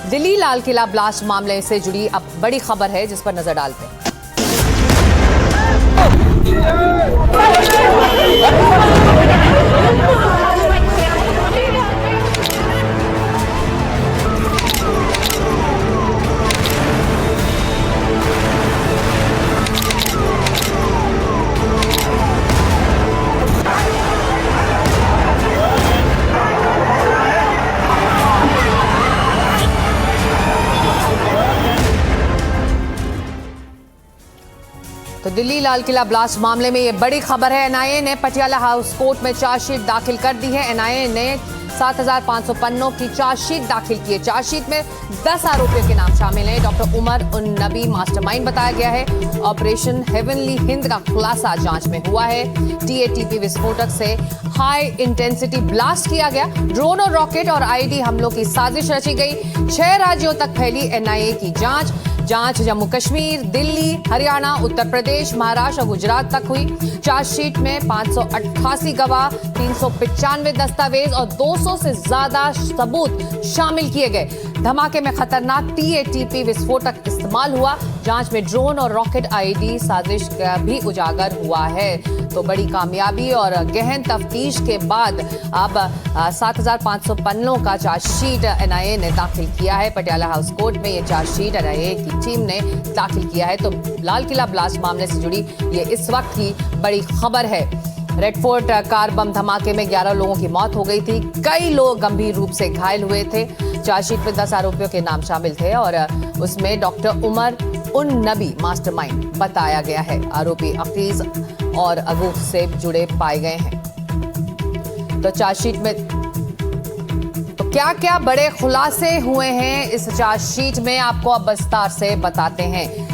Delhi Lal Qila blast मामले से जुड़ी अब बड़ी खबर है जिस पर नजर डालते हैं। तो दिल्ली लाल किला ब्लास्ट मामले में ये बड़ी खबर है। एनआईए ने पटियाला हाउस कोर्ट में चार्जशीट दाखिल कर दी है। एनआईए ने 7,500 पन्नों की चार्जशीट दाखिल की है। चार्जशीट में 10 आरोपियों के नाम शामिल हैं। डॉक्टर उमर उन नबी मास्टरमाइंड बताया गया है। ऑपरेशन हेवनली हिंद का खुलासा जांच में हुआ है। टीएटीपी विस्फोटक से हाई इंटेंसिटी ब्लास्ट किया गया। ड्रोन और रॉकेट और आईडी हमलों की साजिश रची गई। 6 राज्यों तक फैली एनआईए की जांच जम्मू कश्मीर, दिल्ली, हरियाणा, उत्तर प्रदेश, महाराष्ट्र और गुजरात तक हुई। चार्जशीट में 588 गवाह, 395 दस्तावेज और 200 से ज्यादा सबूत शामिल किए गए। धमाके में खतरनाक टीएटीपी विस्फोटक इस्तेमाल हुआ। जांच में ड्रोन और रॉकेट आईडी साजिश का भी उजागर हुआ है। तो बड़ी कामयाबी और गहन तफ्तीश के बाद अब 7,500 पन्नों का चार्जशीट एनआईए ने दाखिल किया है। पटियाला हाउस कोर्ट में ये चार्जशीट एनआईए की टीम ने दाखिल किया है। तो लाल किला ब्लास्ट मामले से जुड़ी ये इस वक्त की बड़ी खबर है। रेड फोर्ट कार बम धमाके में 11 लोगों की मौत हो गई थी। कई लोग गंभीर रूप से घायल हुए थे। चार्जशीट में 10 आरोपियों के नाम शामिल थे और उसमें डॉक्टर उमर उन नबी मास्टरमाइंड बताया गया है। आरोपी अकीज और अगूफ से जुड़े पाए गए हैं। तो चार्जशीट में तो क्या क्या बड़े खुलासे हुए हैं इस चार्जशीट में, आपको अब विस्तार से बताते हैं।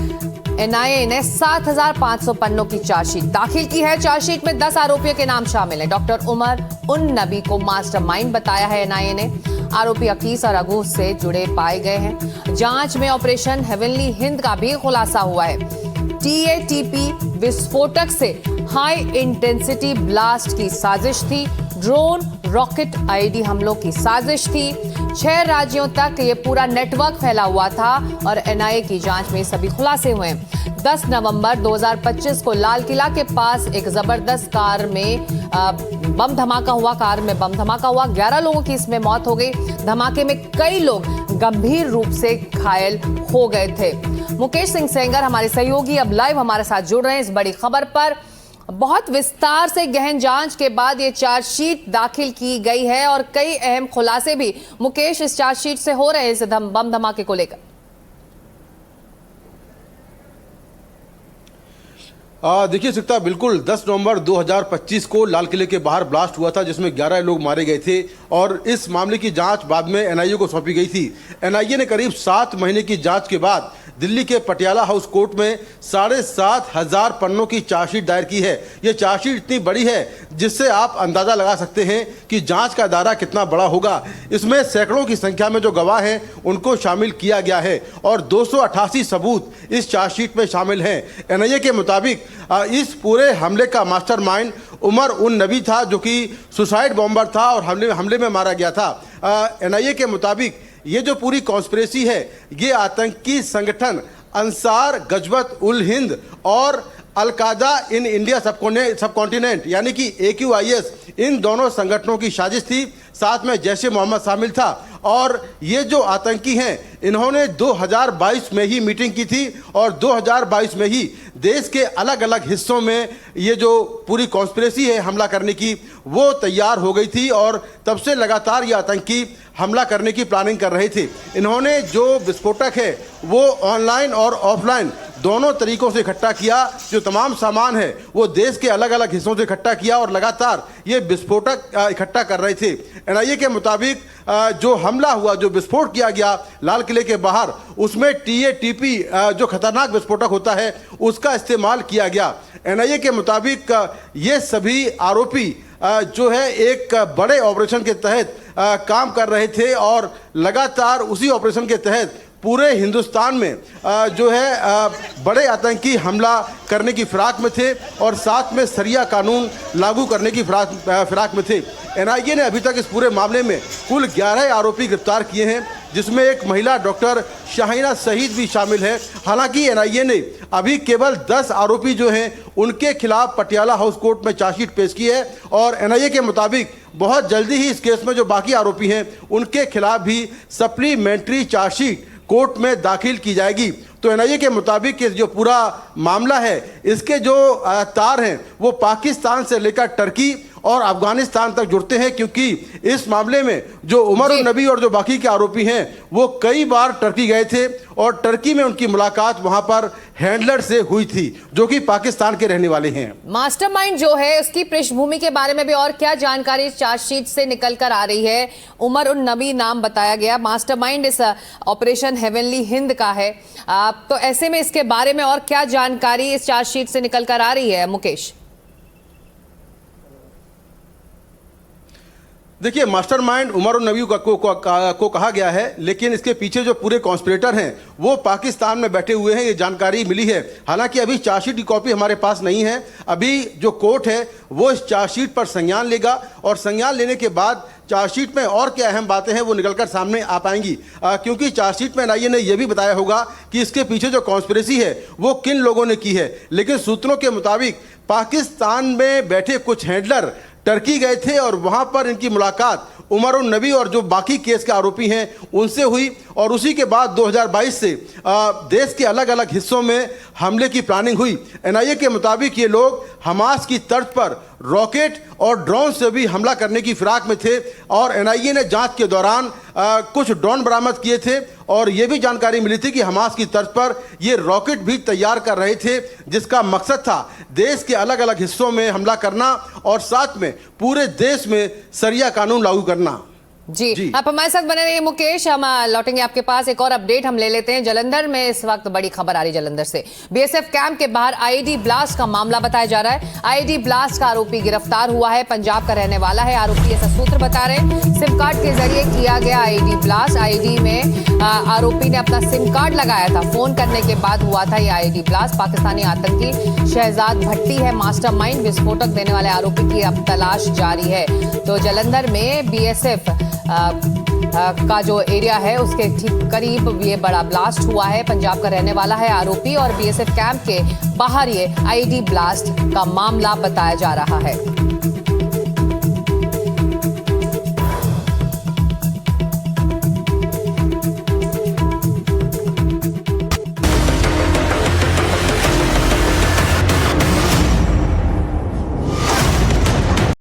एनआईए ने 7,500 पन्नों की चार्जशीट दाखिल की है। चार्जशीट में 10 आरोपियों के नाम शामिल हैं। डॉक्टर उमर उन नबी को मास्टरमाइंड बताया है एनआईए ने। आरोपी अकीस और अगूस से जुड़े पाए गए हैं। जांच में ऑपरेशन हेवनली हिंद का भी खुलासा हुआ है। टीएटीपी विस्फोटक से हाई इंटेंसिटी ब्लास्ट की साजिश थी। ड्रोन, रॉकेट, आईडी हमलों की साजिश थी। 6 राज्यों तक ये पूरा नेटवर्क फैला हुआ था और एनआईए की जांच में सभी खुलासे हुए हैं। 10 नवंबर 2025 को लाल किला के पास एक जबरदस्त कार में बम धमाका हुआ। 11 लोगों की इसमें मौत हो गई। धमाके में कई लोग गंभीर रूप से घायल हो गए थे। मुकेश सिंह सेंगर हमारे सहयोगी अब लाइव हमारे साथ जुड़ रहे हैं इस बड़ी खबर पर। बहुत विस्तार से गहन जांच के बाद ये चार्जशीट दाखिल की गई है और कई अहम खुलासे भी मुकेश इस चार्जशीट से हो रहे हैं इस बम धमाके को लेकर। देखिए सकता बिल्कुल 10 नवंबर 2025 को लाल किले के बाहर ब्लास्ट हुआ था जिसमें 11 लोग मारे गए थे और इस मामले की जांच बाद में एनआईए को सौंपी गई थी। एनआईए ने करीब 7 महीने की जांच के बाद दिल्ली के पटियाला हाउस कोर्ट में 7,500 पन्नों की चार्जशीट दायर की है। ये चार्जशीट इतनी बड़ी है जिससे आप अंदाज़ा लगा सकते हैं कि जांच का दायरा कितना बड़ा होगा। इसमें सैकड़ों की संख्या में जो गवाह हैं उनको शामिल किया गया है और 288 सबूत इस चार्जशीट में शामिल हैं। एनआईए के मुताबिक इस पूरे हमले का मास्टरमाइंड उमर उन नबी था जो कि सुसाइड बॉम्बर था और हमले में मारा गया था। एनआईए के मुताबिक ये जो पूरी कॉन्स्पिरेसी है ये आतंकी संगठन अंसार गजवत उल हिंद और अलकायदा इन इंडिया सबकॉन्टिनेंट यानी कि AQIS इन दोनों संगठनों की साजिश थी। साथ में जैश ए मोहम्मद शामिल था और ये जो आतंकी हैं इन्होंने 2022 में ही मीटिंग की थी और 2022 में ही देश के अलग अलग हिस्सों में ये जो पूरी कॉन्स्पिरेसी है हमला करने की वो तैयार हो गई थी और तब से लगातार ये आतंकी हमला करने की प्लानिंग कर रहे थे। इन्होंने जो विस्फोटक है वो ऑनलाइन और ऑफलाइन दोनों तरीकों से इकट्ठा किया। जो तमाम सामान है वो देश के अलग अलग हिस्सों से इकट्ठा किया और लगातार ये विस्फोटक इकट्ठा कर रहे थे। एनआईए के मुताबिक जो हमला हुआ, जो विस्फोट किया गया लाल किले के बाहर, उसमें टीएटीपी जो खतरनाक विस्फोटक होता है उसका इस्तेमाल किया गया। एनआईए के मुताबिक ये सभी आरोपी जो है एक बड़े ऑपरेशन के तहत काम कर रहे थे और लगातार उसी ऑपरेशन के तहत पूरे हिंदुस्तान में जो है बड़े आतंकी हमला करने की फिराक में थे और साथ में शरिया कानून लागू करने की फिराक में थे। एनआईए ने अभी तक इस पूरे मामले में कुल 11 आरोपी गिरफ्तार किए हैं जिसमें एक महिला डॉक्टर शाहीना शहीद भी शामिल है। हालांकि एनआईए ने अभी केवल 10 आरोपी जो हैं उनके खिलाफ पटियाला हाउस कोर्ट में चार्जशीट पेश की है और एनआईए के मुताबिक बहुत जल्दी ही इस केस में जो बाकी आरोपी हैं उनके खिलाफ भी सप्लीमेंट्री चार्जशीट कोर्ट में दाखिल की जाएगी। तो एनआईए के मुताबिक ये जो पूरा मामला है इसके जो तार हैं वो पाकिस्तान से लेकर टर्की और अफगानिस्तान तक जुड़ते हैं, क्योंकि इस मामले में जो उमर उन नबी और जो बाकी के आरोपी हैं वो कई बार टर्की गए थे और टर्की में उनकी मुलाकात वहां पर हैंडलर से हुई थी जो कि पाकिस्तान के रहने वाले हैं। मास्टरमाइंड जो है उसकी पृष्ठभूमि के बारे में भी और क्या जानकारी चार्जशीट से निकल कर आ रही है? उमर उन नबी नाम बताया गया, मास्टरमाइंड इस ऑपरेशन हेवनली हिंद का है। तो ऐसे में इसके बारे में और क्या जानकारी इस चार्जशीट से निकल कर आ रही है मुकेश? देखिए, मास्टरमाइंड उमर उन नबी को कहा गया है, लेकिन इसके पीछे जो पूरे कॉन्स्पिरेटर हैं वो पाकिस्तान में बैठे हुए हैं, ये जानकारी मिली है। हालांकि अभी चार्जशीट की कॉपी हमारे पास नहीं है। अभी जो कोर्ट है वो इस चार्जशीट पर संज्ञान लेगा और संज्ञान लेने के बाद चार्जशीट में और क्या अहम बातें हैं वो निकलकर सामने आ पाएंगी, क्योंकि चार्जशीट में एनआईए ने यह भी बताया होगा कि इसके पीछे जो कॉन्स्पिरेसी है वो किन लोगों ने की है। लेकिन सूत्रों के मुताबिक पाकिस्तान में बैठे कुछ हैंडलर टर्की गए थे और वहां पर इनकी मुलाकात उमर उन नबी और जो बाकी केस के आरोपी हैं उनसे हुई और उसी के बाद 2022 से देश के अलग अलग हिस्सों में हमले की प्लानिंग हुई। एनआईए के मुताबिक ये लोग हमास की तर्ज पर रॉकेट और ड्रोन से भी हमला करने की फिराक में थे और एनआईए ने जांच के दौरान कुछ ड्रोन बरामद किए थे और ये भी जानकारी मिली थी कि हमास की तर्ज पर ये रॉकेट भी तैयार कर रहे थे, जिसका मकसद था देश के अलग अलग हिस्सों में हमला करना और साथ में पूरे देश में शरिया कानून लागू करना। जी, आप हमारे साथ बने रहिए मुकेश, हम लौटेंगे आपके पास। एक और अपडेट हम ले लेते हैं। जलंधर में इस वक्त बड़ी खबर आ रही जलंधर से। बीएसएफ कैंप के बाहर आईईडी ब्लास्ट का मामला बताया जा रहा है। आईईडी ब्लास्ट का आरोपी गिरफ्तार हुआ है, पंजाब का रहने वाला है आरोपी, ऐसा सूत्र बता रहे हैं। सिम कार्ड के जरिए किया गया आईईडी ब्लास्ट। आईईडी में आरोपी ने अपना सिम कार्ड लगाया था, फोन करने के बाद हुआ था ये आईईडी ब्लास्ट। पाकिस्तानी आतंकी शहजाद भट्टी है मास्टरमाइंड, विस्फोटक देने वाले आरोपी की अब तलाश जारी है। तो जलंधर में बीएसएफ का जो एरिया है उसके ठीक करीब ये बड़ा ब्लास्ट हुआ है। पंजाब का रहने वाला है आरोपी और बीएसएफ कैंप के बाहर ये आईईडी ब्लास्ट का मामला बताया जा रहा है।